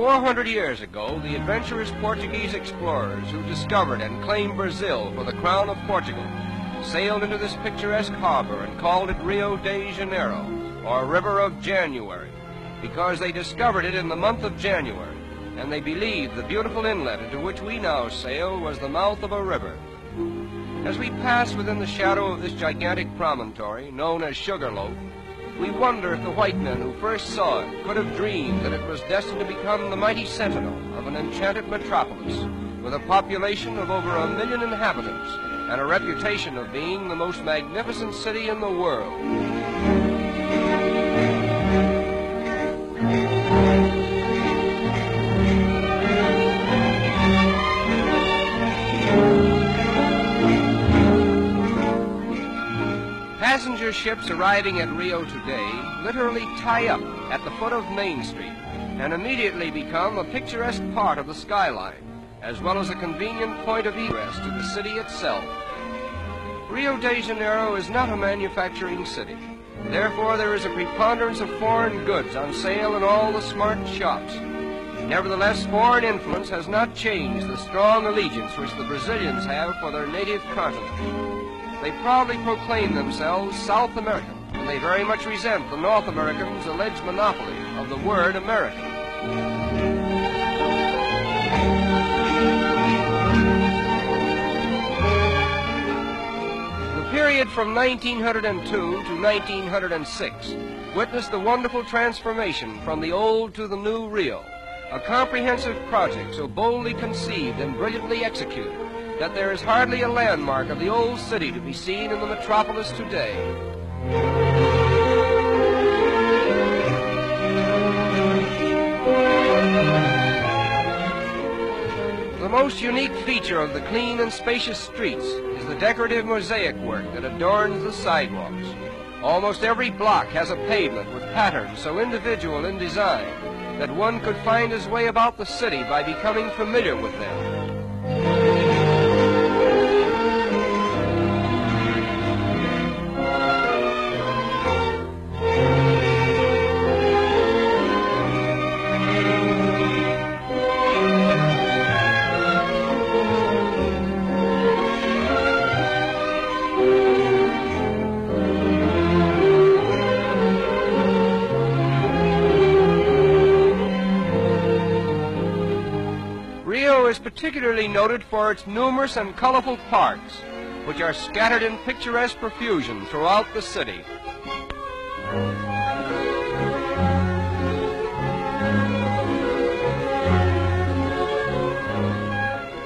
400 years ago, the adventurous Portuguese explorers who discovered and claimed Brazil for the crown of Portugal sailed into this picturesque harbor and called it Rio de Janeiro, or River of January, because they discovered it in the month of January, and they believed the beautiful inlet into which we now sail was the mouth of a river. As we pass within the shadow of this gigantic promontory, known as Sugarloaf, we wonder if the white men who first saw it could have dreamed that it was destined to become the mighty sentinel of an enchanted metropolis with a population of over 1 million inhabitants and a reputation of being the most magnificent city in the world. Passenger ships arriving at Rio today literally tie up at the foot of Main Street and immediately become a picturesque part of the skyline, as well as a convenient point of egress to the city itself. Rio de Janeiro is not a manufacturing city. Therefore, there is a preponderance of foreign goods on sale in all the smart shops. Nevertheless, foreign influence has not changed the strong allegiance which the Brazilians have for their native continent. They proudly proclaim themselves South American, and they very much resent the North Americans' alleged monopoly of the word American. The period from 1902 to 1906 witnessed the wonderful transformation from the old to the new Rio, a comprehensive project so boldly conceived and brilliantly executed that there is hardly a landmark of the old city to be seen in the metropolis today. The most unique feature of the clean and spacious streets is the decorative mosaic work that adorns the sidewalks. Almost every block has a pavement with patterns so individual in design that one could find his way about the city by becoming familiar with them. Rio is particularly noted for its numerous and colorful parks, which are scattered in picturesque profusion throughout the city.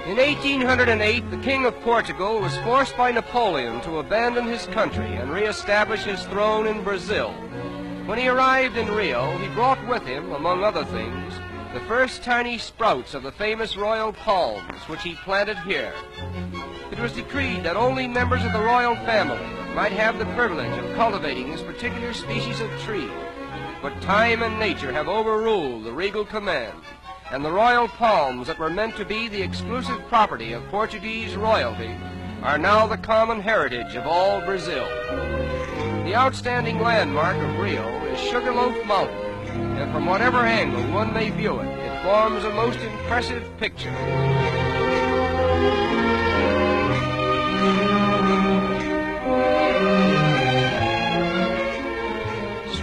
In 1808, the King of Portugal was forced by Napoleon to abandon his country and re-establish his throne in Brazil. When he arrived in Rio, he brought with him, among other things, the first tiny sprouts of the famous royal palms, which he planted here. It was decreed that only members of the royal family might have the privilege of cultivating this particular species of tree. But time and nature have overruled the regal command, and the royal palms that were meant to be the exclusive property of Portuguese royalty are now the common heritage of all Brazil. The outstanding landmark of Rio is Sugarloaf Mountain, and from whatever angle one may view it, it forms a most impressive picture.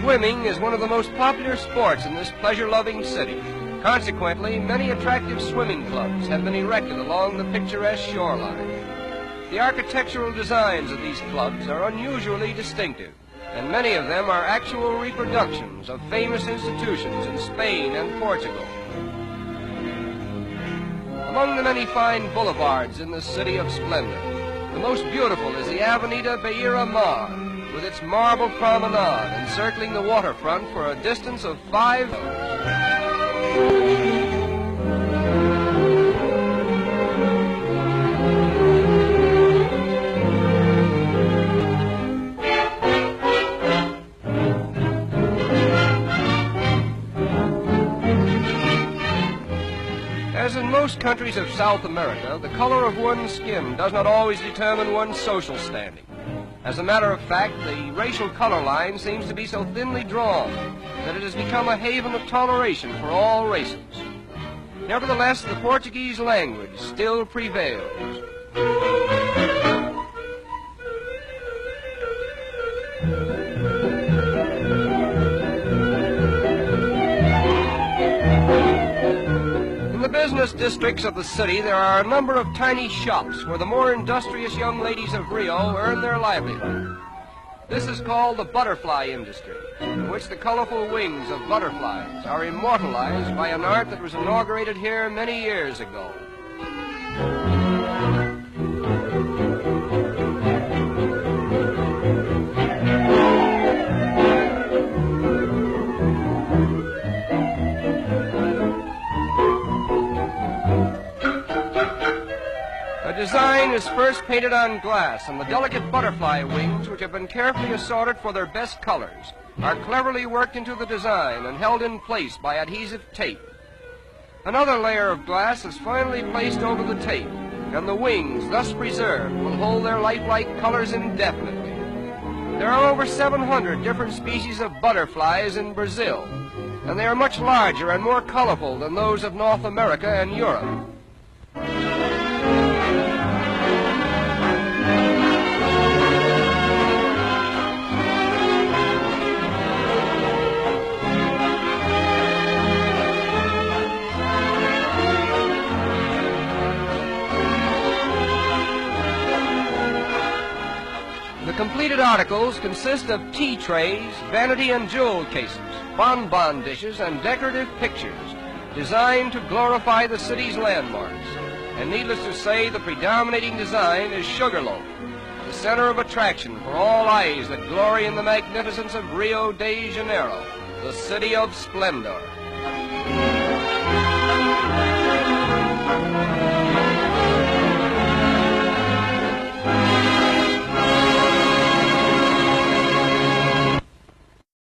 Swimming is one of the most popular sports in this pleasure-loving city. Consequently, many attractive swimming clubs have been erected along the picturesque shoreline. The architectural designs of these clubs are unusually distinctive, and many of them are actual reproductions of famous institutions in Spain and Portugal. Among the many fine boulevards in this city of splendor, the most beautiful is the Avenida Beira-Mar, with its marble promenade encircling the waterfront for a distance of 5 As in most countries of South America, the color of one's skin does not always determine one's social standing. As a matter of fact, the racial color line seems to be so thinly drawn that it has become a haven of toleration for all races. Nevertheless, the Portuguese language still prevails. In the business districts of the city, there are a number of tiny shops where the more industrious young ladies of Rio earn their livelihood. This is called the butterfly industry, in which the colorful wings of butterflies are immortalized by an art that was inaugurated here many years ago. The design is first painted on glass, and the delicate butterfly wings, which have been carefully assorted for their best colors, are cleverly worked into the design and held in place by adhesive tape. Another layer of glass is finally placed over the tape, and the wings, thus preserved, will hold their lifelike colors indefinitely. There are over 700 different species of butterflies in Brazil, and they are much larger and more colorful than those of North America and Europe. The completed articles consist of tea trays, vanity and jewel cases, bonbon dishes, and decorative pictures designed to glorify the city's landmarks. And needless to say, the predominating design is Sugarloaf, the center of attraction for all eyes that glory in the magnificence of Rio de Janeiro, the city of splendor.